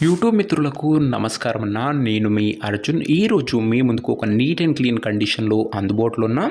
YouTube మిత్రులకు నమస్కారం అన్న. నేను మీ అర్జున్. ఈరోజు మీ ముందుకు ఒక నీట్ అండ్ క్లీన్ కండిషన్లో అందుబాటులో ఉన్న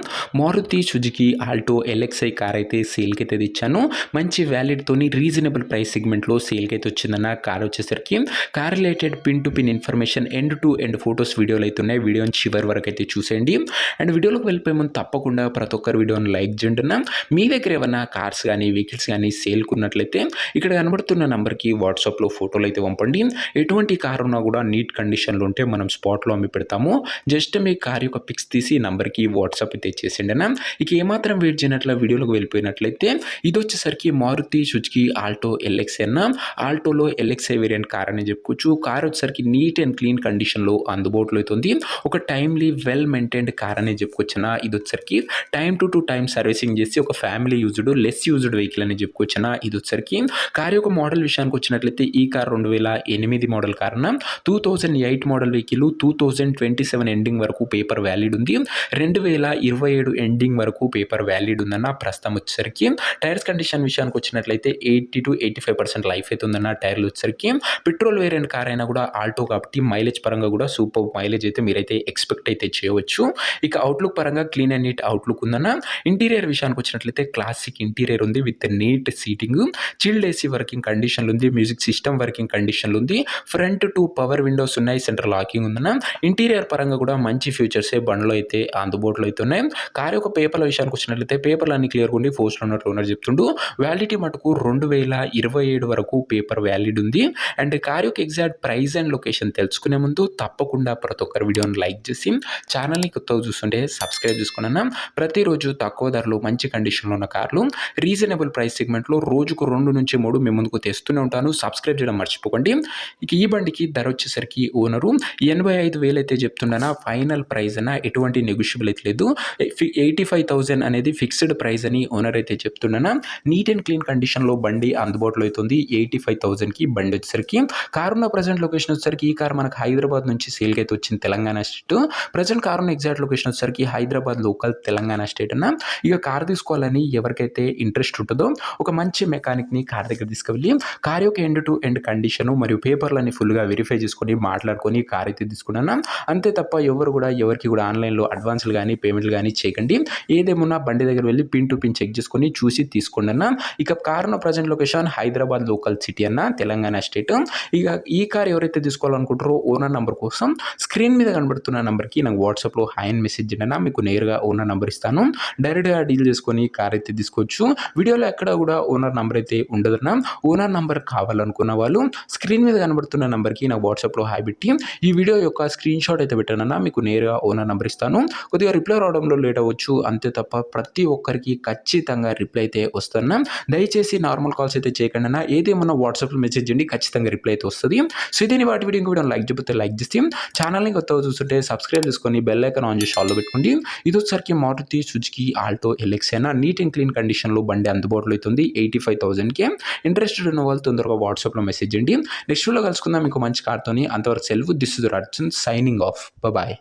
Maruti Suzuki Alto LXi car అయితే సేల్కి అయితే తెచ్చాను. మంచి వ్యాలిడ్తోని రీజనబుల్ ప్రైస్ సెగ్మెంట్లో సేల్కి అయితే వచ్చిందన్న. కార్ వచ్చేసరికి car related pin to pin information end to end photos వీడియోలు అయితే ఉన్నాయి. వీడియోని చివరి వరకు అయితే చూసేయండి. అండ్ వీడియోలోకి వెళ్ళిపోయే ముందు తప్పకుండా ప్రతి ఒక్కరు వీడియోని లైక్ చేయండి. మీ దగ్గర ఏమైనా కార్స్ కానీ వెహికల్స్ కానీ సేల్కున్నట్లయితే ఇక్కడ కనబడుతున్న నెంబర్కి వాట్సాప్లో ఫోటోలు అయితే పంపండి. ఎటువంటి కారు ఉన్నా కూడా నీట్ కండిషన్లో ఉంటే మనం స్పాట్లో అమ్మి పెడతాము. జస్ట్ మీ కార్ యొక్క పిక్స్ తీసి నంబర్కి వాట్సాప్ అయితే చేసేయండి అన్న. ఇక ఏమాత్రం వెయిట్ చేయనట్ల వీడియోలోకి వెళ్ళిపోయినట్లయితే ఇది వచ్చేసరికి మారుతి సుజుకి ఆల్టో ఎల్ఎక్స్ఐ అన్న. ఆల్టోలో ఎల్ఎక్స్ఐ వేరియంట్ కార్ అని చెప్పుకోవచ్చు. కార్ వచ్చేసరికి నీట్ అండ్ క్లీన్ కండిషన్లో అందుబాటులో అవుతుంది. ఒక టైమ్లీ వెల్ మెయింటైన్డ్ కార్ అని చెప్పుకోవచ్చున. ఇది వచ్చేసరికి టైం టు టైం సర్వీసింగ్ చేసి ఒక family used less used vehicle అని చెప్పుకోవచ్చున. ఇది వచ్చేసరికి కార్ యొక్క మోడల్ విషయానికి వచ్చినట్లయితే ఈ కార్ 2008 మోడల్ కార్ అన్న. 2008 మోడల్ వెహికల్ 2027 ఎండింగ్ వరకు పేపర్ వ్యాలిడ్ ఉంది. 2027 ఎండింగ్ వరకు పేపర్ వ్యాలిడ్ ఉందన్న. ప్రస్తుతం వచ్చేసరికి టైర్స్ కండిషన్ విషయానికి వచ్చినట్లయితే 80 to 85% లైఫ్ అయితే ఉందన్న. టైర్లు వచ్చేసరికి పెట్రోల్ వేరియంట్ కార్ అయినా కూడా ఆల్టో కాబట్టి మైలేజ్ పరంగా కూడా సూపర్ మైలేజ్ అయితే మీరైతే ఎక్స్పెక్ట్ అయితే చేయవచ్చు. ఇక అవుట్లుక్ పరంగా క్లీన్ అండ్ నీట్ అవుట్లుక్ ఉందన్న. ఇంటీరియర్ విషయానికి వచ్చినట్లయితే క్లాసిక్ ఇంటీరియర్ ఉంది with neat seating, chilled AC working కండిషన్లు ఉంది, మ్యూజిక్ సిస్టమ్ వర్కింగ్ కండిషన్లు ఉంది, ఫ్రంట్ 2 పవర్ విండోస్ ఉన్నాయి, సెంట్రల్ లాకింగ్ ఉందన్న. ఇంటీరియర్ పరంగా కూడా మంచి ఫీచర్సే బండ్లో అయితే అందుబాటులో అయితే ఉన్నాయి. కార్ యొక్క పేపర్ల విషయానికి వచ్చినట్లయితే పేపర్లు అన్ని క్లియర్గా ఉండి పోస్ట్లో ఉన్నట్లు ఓనర్ చెప్తుండు. వ్యాలిడిటీ మటుకు 2027 వరకు పేపర్ వ్యాలిడ్ ఉంది. అండ్ కార్ యొక్క ఎగ్జాక్ట్ ప్రైస్ అండ్ లొకేషన్ తెలుసుకునే ముందు తప్పకుండా ప్రతి ఒక్కరి వీడియోని లైక్ చేసి ఛానల్ని కొత్తగా చూస్తుంటే సబ్స్క్రైబ్ చేసుకున్నా. ప్రతిరోజు తక్కువ ధరలో మంచి కండిషన్లో ఉన్న కార్లు రీజనబుల్ ప్రైస్ సెగ్మెంట్లో రోజుకు 2 నుంచి 3 మీ ముందుకు తెస్తూనే ఉంటాను. సబ్స్క్రైబ్ చేయడం మర్చిపోకండి. ఇక ఈ బండికి ధర వచ్చేసరికి ఓనరు 85,000 అయితే చెప్తున్నా. ఫైనల్ ప్రైస్ అన్న ఎటువంటి నెగోషియబుల్ అయితే లేదు. 85,000 అనేది ఫిక్స్డ్ ప్రైస్ అని ఓనర్ అయితే చెప్తున్నా. నీట్ అండ్ క్లీన్ కండిషన్లో బండి అందుబాటులో అవుతుంది. 85,000కి బండి వచ్చేసరికి కార్ ఉన్న ప్రజెంట్ లొకేషన్ వచ్చేసరికి ఈ కార్ మనకు హైదరాబాద్ నుంచి సేల్కి అయితే వచ్చింది, తెలంగాణ స్టేట్. ప్రజెంట్ కార్ ఉన్న ఎగ్జాక్ట్ లొకేషన్ వచ్చేసరికి హైదరాబాద్ లోకల్ తెలంగాణ స్టేట్ అన్న. ఇక కార్ తీసుకోవాలని ఎవరికైతే ఇంట్రెస్ట్ ఉంటుందో ఒక మంచి మెకానిక్ని కార్ దగ్గర తీసుకువెళ్ళి కార్ యొక్క ఎండ్ టు ఎండ్ కండిషను మరియు పేపర్లన్నీ ఫుల్గా వెరిఫై చేసుకొని మాట్లాడుకొని కార్ అయితే తీసుకున్నాను. అంతే తప్ప ఎవరికి కూడా ఆన్లైన్లో అడ్వాన్స్లు కానీ పేమెంట్లు కానీ చేయకండి. ఏదేమున్నా బండి దగ్గర వెళ్ళి పిన్ టు పిన్ చెక్ చేసుకొని చూసి తీసుకోండి అన్న. ఇక కార్ ఉన్న present location Hyderabad local city అన్న, తెలంగాణ స్టేట్. ఇక ఈ కార్ ఎవరైతే తీసుకోవాలనుకుంటారో ఓనర్ నెంబర్ కోసం స్క్రీన్ మీద కనబడుతున్న నెంబర్కి నాకు వాట్సాప్లో హాయ్ అని మెసేజ్ చేయండి. మీకు నేరుగా ఓనర్ నెంబర్ ఇస్తాను. డైరెక్ట్గా డీల్ చేసుకొని కార్ అయితే తీసుకోవచ్చు. వీడియోలో ఎక్కడ కూడా ఓనర్ నెంబర్ అయితే ఉండదన్న. ఓనర్ నెంబర్ కావాలనుకున్న వాళ్ళు స్క్రీన్ మీద కనబడుతున్న నెంబర్కి నాకు వాట్సాప్లో హాయ్ పెట్టి ఈ వీడియో యొక్క స్క్రీన్ షాట్ అయితే పెట్టానన్నా. మీకు నేరుగా ఓనర్ నెంబర్ ఇస్తాను. కొద్దిగా రిప్లై రావడంలో లేట్ అవ్వచ్చు, అంతే తప్ప ప్రతి ఒక్కరికి ఖచ్చితంగా రిప్లై అయితే వస్తున్నా. దయచేసి నార్మల్ కాల్స్ అయితే చేయకండి అన్న. ఏదేమన్నా వాట్సాప్లో మెసేజ్ చేయండి, ఖచ్చితంగా రిప్లై అయితే వస్తుంది. సో ఇదేని వాటి వీడియో ఇంకో లైక్ చెప్తే లైక్ చేసి ఛానల్ని కొత్తగా చూస్తుంటే సబ్స్క్రైబ్ చేసుకొని బెల్ ఐకాన్ ఆన్ చేసి ఆల్లో పెట్టుకోండి. ఇది వచ్చేసరికి మారుతి సుజుకి ఆల్టో ఎల్ఎక్స్ఐ అన్న. నీట్ అండ్ క్లీన్ కండిషన్లో బండి అందుబాటులో అవుతుంది 85,000కి. ఇంట్రెస్టెడ్ ఉన్న వాళ్ళు తొందరగా వాట్సాప్లో మెసేజ్ చేయండి. నెక్స్ట్ వీడియోలో కలుసుకుందాం ఇంకో మంచి కార్తోని. అంతవరకు సెలవు. This is Arjun signing off. Bye.